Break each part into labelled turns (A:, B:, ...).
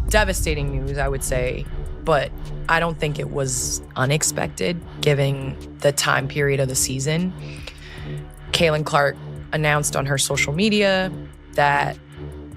A: devastating news, I would say, but I don't think it was unexpected given the time period of the season. Caitlin Clark announced on her social media that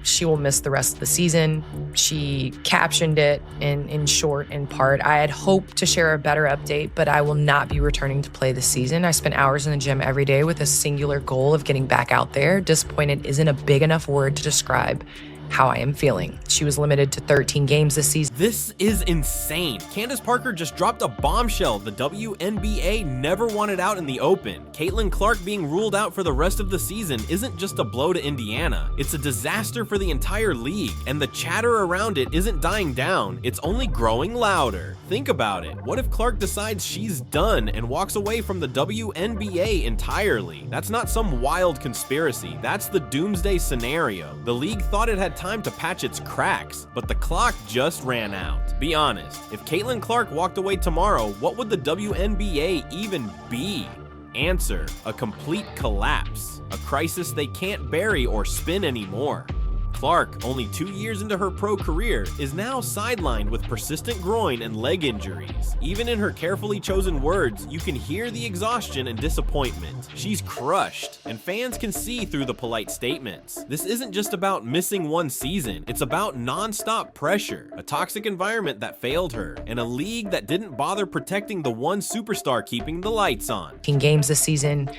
A: she will miss the rest of the season. She captioned it in short, in part. I had hoped to share a better update, but I will not be returning to play this season. I spent hours in the gym every day with a singular goal of getting back out there. Disappointed isn't a big enough word to describe how I am feeling. She was limited to 13 games this season.
B: This is insane. Candace Parker just dropped a bombshell the WNBA never wanted out in the open. Caitlin Clark being ruled out for the rest of the season isn't just a blow to Indiana. It's a disaster for the entire league, and the chatter around it isn't dying down. It's only growing louder. Think about it. What if Clark decides she's done and walks away from the WNBA entirely? That's not some wild conspiracy. That's the doomsday scenario. The league thought it had time to patch its cracks, but the clock just ran out. Be honest, if Caitlin Clark walked away tomorrow, what would the WNBA even be? Answer: a complete collapse. A crisis they can't bury or spin anymore. Clark, only 2 years into her pro career, is now sidelined with persistent groin and leg injuries. Even in her carefully chosen words, you can hear the exhaustion and disappointment. She's crushed, and fans can see through the polite statements. This isn't just about missing one season, it's about non-stop pressure, a toxic environment that failed her, and a league that didn't bother protecting the one superstar keeping the lights on.
A: Games this season,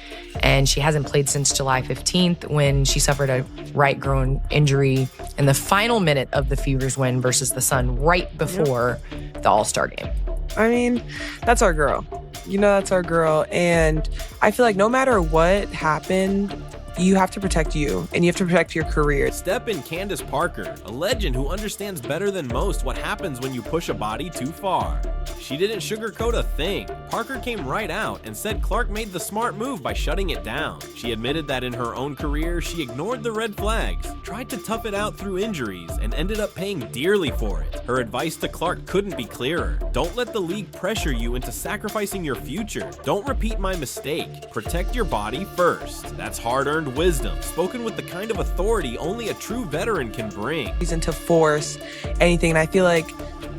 A: and she hasn't played since July 15th when she suffered a right groin injury in the final minute of the Fever's win versus the Sun right before the All-Star game.
C: I mean, that's our girl. You know, that's our girl. And I feel like no matter what happened, you have to protect you, and you have to protect your career.
B: Step in Candace Parker, a legend who understands better than most what happens when you push a body too far. She didn't sugarcoat a thing. Parker came right out and said Clark made the smart move by shutting it down. She admitted that in her own career, she ignored the red flags, tried to tough it out through injuries, and ended up paying dearly for it. Her advice to Clark couldn't be clearer. Don't let the league pressure you into sacrificing your future. Don't repeat my mistake. Protect your body first. That's hard-earned wisdom, spoken with the kind of authority only a true veteran can bring.
C: Reason to force anything, and I feel like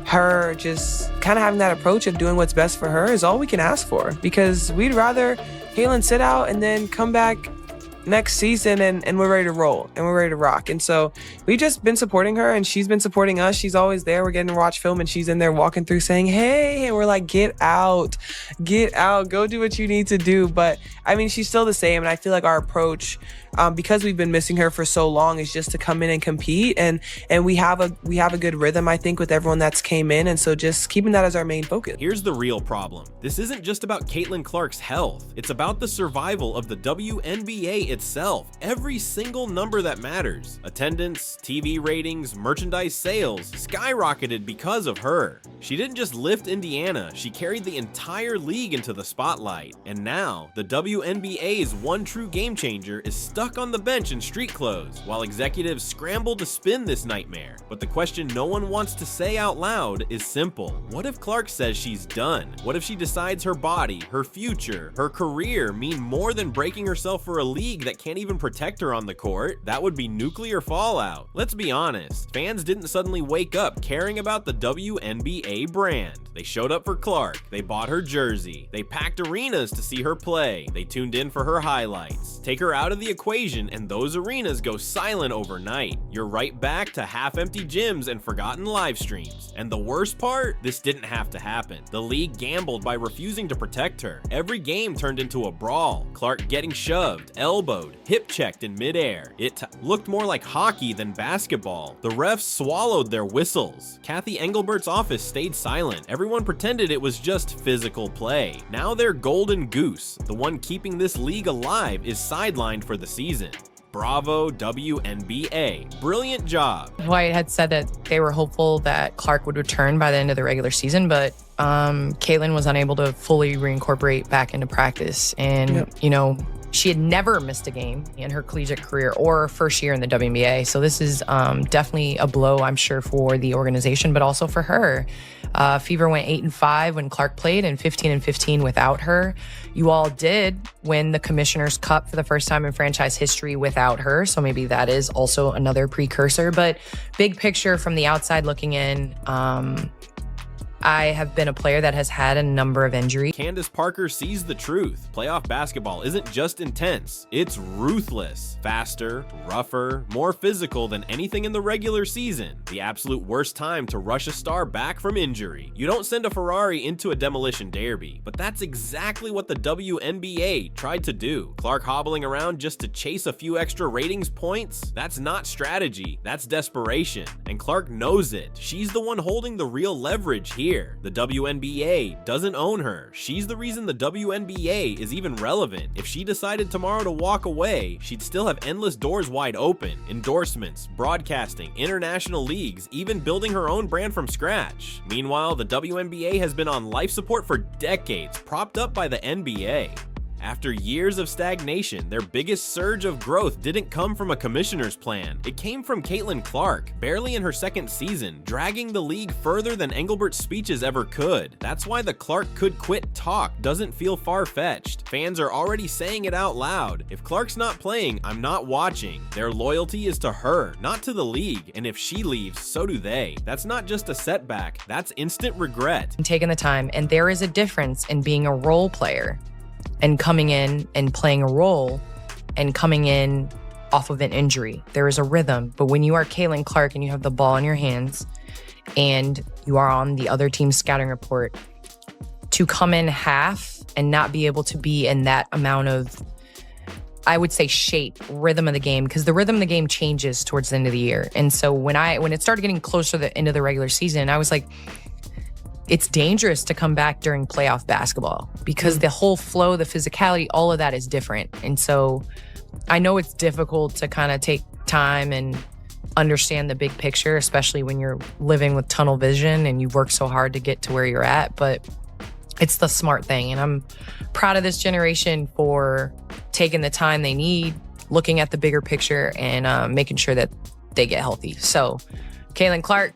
C: her just kind of having that approach of doing what's best for her is all we can ask for, because we'd rather Caitlin sit out and then come back next season and we're ready to roll and we're ready to rock. And so we've just been supporting her, and she's been supporting us. She's always there. We're getting to watch film, and she's in there walking through saying, hey, and we're like, get out, go do what you need to do. But I mean, she's still the same. And I feel like our approach, because we've been missing her for so long, is just to come in and compete. And we have a good rhythm, I think, with everyone that's came in. And so just keeping that as our main focus.
B: Here's the real problem. This isn't just about Caitlin Clark's health. It's about the survival of the WNBA itself. Every single number that matters. Attendance, TV ratings, merchandise sales skyrocketed because of her. She didn't just lift Indiana, she carried the entire league into the spotlight. And now, the WNBA's one true game changer is stuck on the bench in street clothes, while executives scramble to spin this nightmare. But the question no one wants to say out loud is simple. What if Clark says she's done? What if she decides her body, her future, her career mean more than breaking herself for a league that can't even protect her on the court? That would be nuclear fallout. Let's be honest, fans didn't suddenly wake up caring about the WNBA brand. They showed up for Clark, they bought her jersey, they packed arenas to see her play, they tuned in for her highlights. Take her out of the equation and those arenas go silent overnight. You're right back to half-empty gyms and forgotten live streams. And the worst part? This didn't have to happen. The league gambled by refusing to protect her. Every game turned into a brawl. Clark getting shoved, elbowed, hip-checked in midair. It looked more like hockey than basketball. The refs swallowed their whistles. Kathy Engelbert's office stayed silent. Everyone pretended it was just physical play. Now their golden goose, the one keeping this league alive, is sidelined for the season. Bravo, WNBA. Brilliant job.
A: White had said that they were hopeful that Clark would return by the end of the regular season, but Caitlin was unable to fully reincorporate back into practice. And, you know, She had never missed a game in her collegiate career or first year in the WNBA. So this is definitely a blow, I'm sure, for the organization, but also for her. Fever went 8-5 when Clark played and 15-15 without her. You all did win the Commissioner's Cup for the first time in franchise history without her. So maybe that is also another precursor. But big picture from the outside looking in, I have been a player that has had a number of injuries.
B: Candace Parker sees the truth. Playoff basketball isn't just intense, it's ruthless. Faster, rougher, more physical than anything in the regular season. The absolute worst time to rush a star back from injury. You don't send a Ferrari into a demolition derby, but that's exactly what the WNBA tried to do. Clark hobbling around just to chase a few extra ratings points? That's not strategy, that's desperation. And Clark knows it. She's the one holding the real leverage here. The WNBA doesn't own her. She's the reason the WNBA is even relevant. If she decided tomorrow to walk away, she'd still have endless doors wide open. Endorsements, broadcasting, international leagues, even building her own brand from scratch. Meanwhile, the WNBA has been on life support for decades, propped up by the NBA. After years of stagnation, their biggest surge of growth didn't come from a commissioner's plan. It came from Caitlin Clark, barely in her second season, dragging the league further than Engelbert's speeches ever could. That's why the Clark could quit talk doesn't feel far-fetched. Fans are already saying it out loud. If Clark's not playing, I'm not watching. Their loyalty is to her, not to the league, and if she leaves, so do they. That's not just a setback, that's instant regret.
A: Taking the time, and there is a difference in being a role player and coming in and playing a role and coming in off of an injury. There is a rhythm, but when you are Caitlin Clark and you have the ball in your hands and you are on the other team's scouting report, to come in half and not be able to be in that amount of, I would say, shape, rhythm of the game, because the rhythm of the game changes towards the end of the year. And so when it started getting closer to the end of the regular season, I was like, it's dangerous to come back during playoff basketball because the whole flow, the physicality, all of that is different. And so I know it's difficult to kind of take time and understand the big picture, especially when you're living with tunnel vision and you've worked so hard to get to where you're at, but it's the smart thing. And I'm proud of this generation for taking the time they need, looking at the bigger picture and making sure that they get healthy. So Caitlin Clark,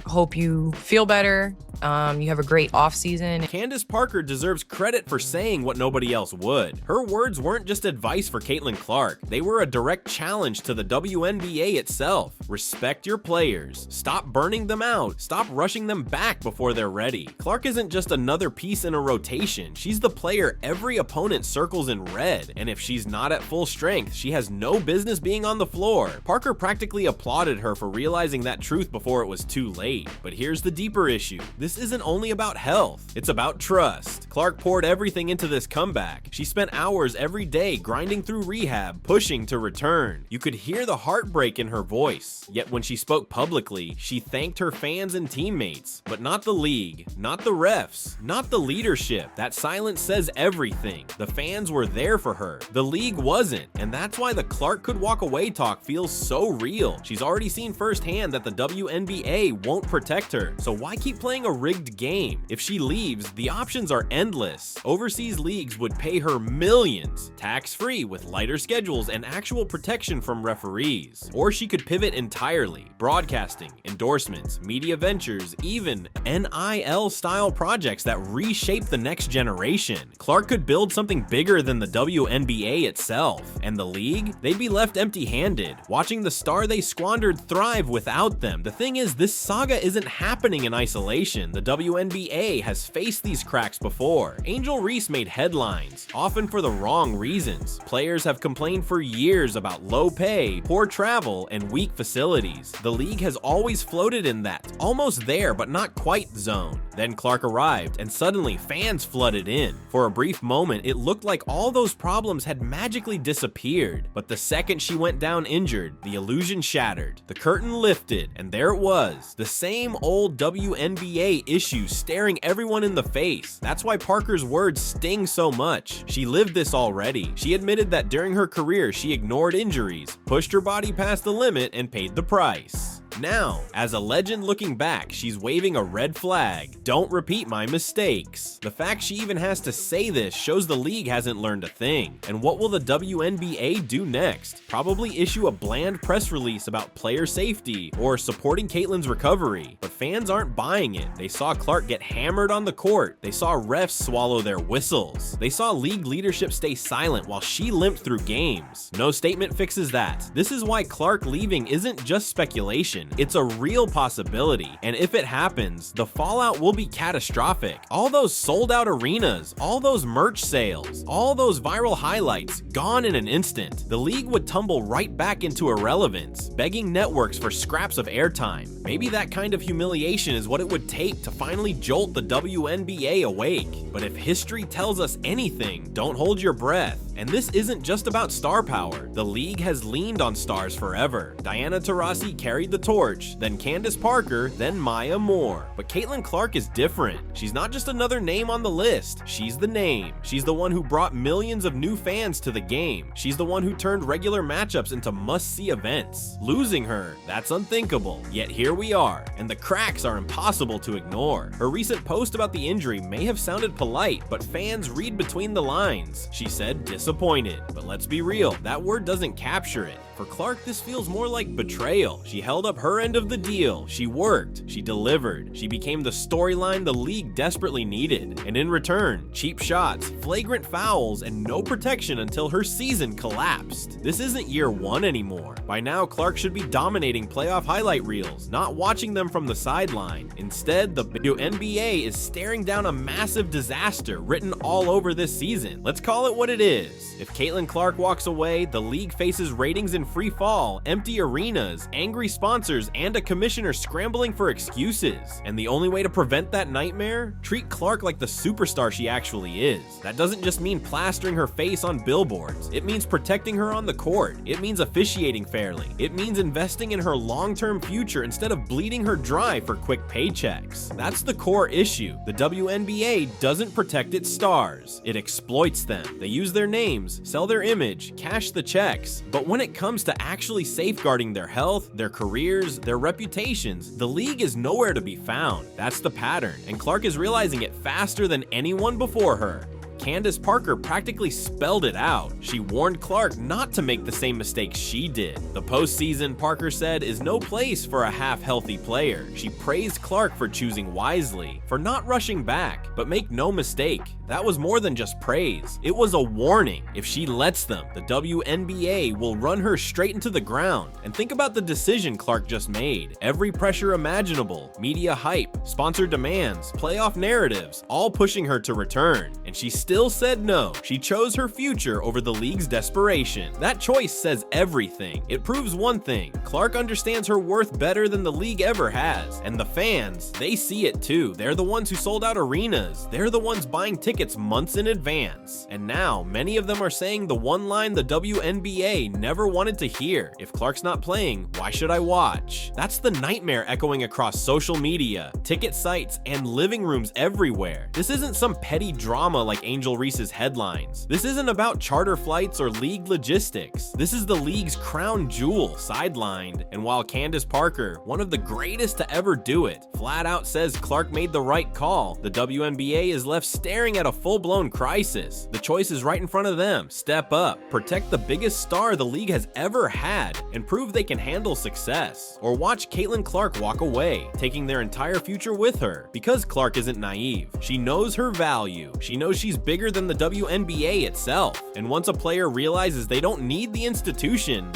A: hope you feel better. You have a great off season.
B: Candace Parker deserves credit for saying what nobody else would. Her words weren't just advice for Caitlin Clark. They were a direct challenge to the WNBA itself. Respect your players. Stop burning them out. Stop rushing them back before they're ready. Clark isn't just another piece in a rotation. She's the player every opponent circles in red. And if she's not at full strength, she has no business being on the floor. Parker practically applauded her for realizing that truth before it was too late. But here's the deeper issue. This isn't only about health, it's about trust. Clark poured everything into this comeback. She spent hours every day grinding through rehab, pushing to return. You could hear the heartbreak in her voice. Yet when she spoke publicly, she thanked her fans and teammates, but not the league, not the refs, not the leadership. That silence says everything. The fans were there for her. The league wasn't, and that's why the Clark could walk away talk feels so real. She's already seen firsthand that the WNBA won't protect her, so why keep playing a rigged game? If she leaves, the options are endless. Overseas leagues would pay her millions, tax-free with lighter schedules and actual protection from referees. Or she could pivot entirely. Broadcasting, endorsements, media ventures, even NIL-style projects that reshape the next generation. Clark could build something bigger than the WNBA itself. And the league? They'd be left empty-handed, watching the star they squandered thrive without them. The thing is, this saga isn't happening in isolation. The WNBA has faced these cracks before. Angel Reese made headlines, often for the wrong reasons. Players have complained for years about low pay, poor travel, and weak facilities. The league has always floated in that, almost there but not quite zone. Then Clark arrived, and suddenly fans flooded in. For a brief moment, it looked like all those problems had magically disappeared. But the second she went down injured, the illusion shattered. The curtain lifted, and there it was, the same old WNBA issues staring everyone in the face. That's why Parker's words sting so much. She lived this already. She admitted that during her career, she ignored injuries, pushed her body past the limit, and paid the price. Now, as a legend looking back, she's waving a red flag. Don't repeat my mistakes. The fact she even has to say this shows the league hasn't learned a thing. And what will the WNBA do next? Probably issue a bland press release about player safety or supporting Caitlyn's recovery. But fans aren't buying it. They saw Clark get hammered on the court. They saw refs swallow their whistles. They saw league leadership stay silent while she limped through games. No statement fixes that. This is why Clark leaving isn't just speculation. It's a real possibility. And if it happens, the fallout will be catastrophic. All those sold out arenas, all those merch sales, all those viral highlights, gone in an instant. The league would tumble right back into irrelevance, begging networks for scraps of airtime. Maybe that kind of humiliation is what it would take to finally jolt the WNBA awake. But if history tells us anything, don't hold your breath. And this isn't just about star power. The league has leaned on stars forever. Diana Taurasi carried the torch, then Candace Parker, then Maya Moore. But Caitlin Clark is different. She's not just another name on the list. She's the name. She's the one who brought millions of new fans to the game. She's the one who turned regular matchups into must-see events. Losing her, that's unthinkable. Yet here we are, and the cracks are impossible to ignore. Her recent post about the injury may have sounded polite, but fans read between the lines. She said disappointed, but let's be real, that word doesn't capture it. For Clark, this feels more like betrayal. She held up her end of the deal. She worked. She delivered. She became the storyline the league desperately needed. And in return, cheap shots, flagrant fouls, and no protection until her season collapsed. This isn't year one anymore. By now, Clark should be dominating playoff highlight reels, not watching them from the sideline. Instead, the WNBA is staring down a massive disaster written all over this season. Let's call it what it is. If Caitlin Clark walks away, the league faces ratings in free fall, empty arenas, angry sponsors, and a commissioner scrambling for excuses. And the only way to prevent that nightmare? Treat Clark like the superstar she actually is. That doesn't just mean plastering her face on billboards. It means protecting her on the court. It means officiating fairly. It means investing in her long-term future instead of bleeding her dry for quick paychecks. That's the core issue. The WNBA doesn't protect its stars. It exploits them. They use their names, sell their image, cash the checks. But when it comes to actually safeguarding their health, their careers, their reputations, the league is nowhere to be found. That's the pattern, and Clark is realizing it faster than anyone before her. Candace Parker practically spelled it out. She warned Clark not to make the same mistakes she did. The postseason, Parker said, is no place for a half-healthy player. She praised Clark for choosing wisely, for not rushing back. But make no mistake, that was more than just praise. It was a warning. If she lets them, the WNBA will run her straight into the ground. And think about the decision Clark just made. Every pressure imaginable, media hype, sponsor demands, playoff narratives, all pushing her to return. And she still said no. She chose her future over the league's desperation. That choice says everything. It proves one thing. Clark understands her worth better than the league ever has. And the fans, they see it too. They're the ones who sold out arenas. They're the ones buying tickets months in advance. And now, many of them are saying the one line the WNBA never wanted to hear. If Clark's not playing, why should I watch? That's the nightmare echoing across social media, ticket sites, and living rooms everywhere. This isn't some petty drama like Angel Reese's headlines. This isn't about charter flights or league logistics. This is the league's crown jewel, sidelined. And while Candace Parker, one of the greatest to ever do it, flat out says Clark made the right call, the WNBA is left staring at a full-blown crisis. The choice is right in front of them. Step up, protect the biggest star the league has ever had, and prove they can handle success. Or watch Caitlin Clark walk away, taking their entire future with her. Because Clark isn't naive. She knows her value. She knows she's bigger than the WNBA itself. And once a player realizes they don't need the institution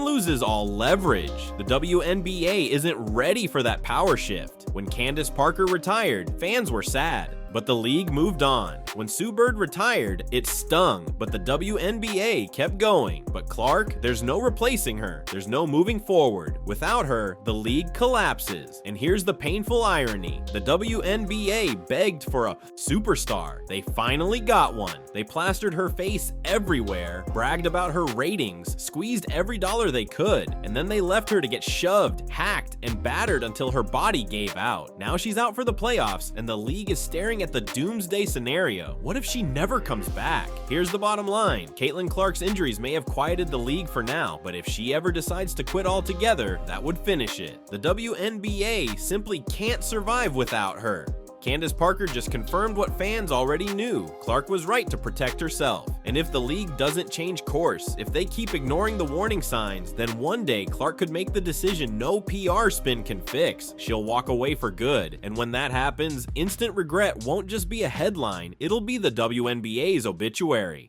B: loses all leverage. The WNBA isn't ready for that power shift. When Candace Parker retired, fans were sad. But the league moved on. When Sue Bird retired, it stung, but the WNBA kept going. But Clark, there's no replacing her. There's no moving forward. Without her, the league collapses. And here's the painful irony. The WNBA begged for a superstar. They finally got one. They plastered her face everywhere, bragged about her ratings, squeezed every dollar they could, and then they left her to get shoved, hacked, and battered until her body gave out. Now she's out for the playoffs, and the league is staring staring at the doomsday scenario. What if she never comes back? Here's the bottom line. Caitlin Clark's injuries may have quieted the league for now, but if she ever decides to quit altogether, that would finish it. The WNBA simply can't survive without her. Candace Parker just confirmed what fans already knew. Clark was right to protect herself. And if the league doesn't change course, if they keep ignoring the warning signs, then one day Clark could make the decision no PR spin can fix. She'll walk away for good. And when that happens, instant regret won't just be a headline, it'll be the WNBA's obituary.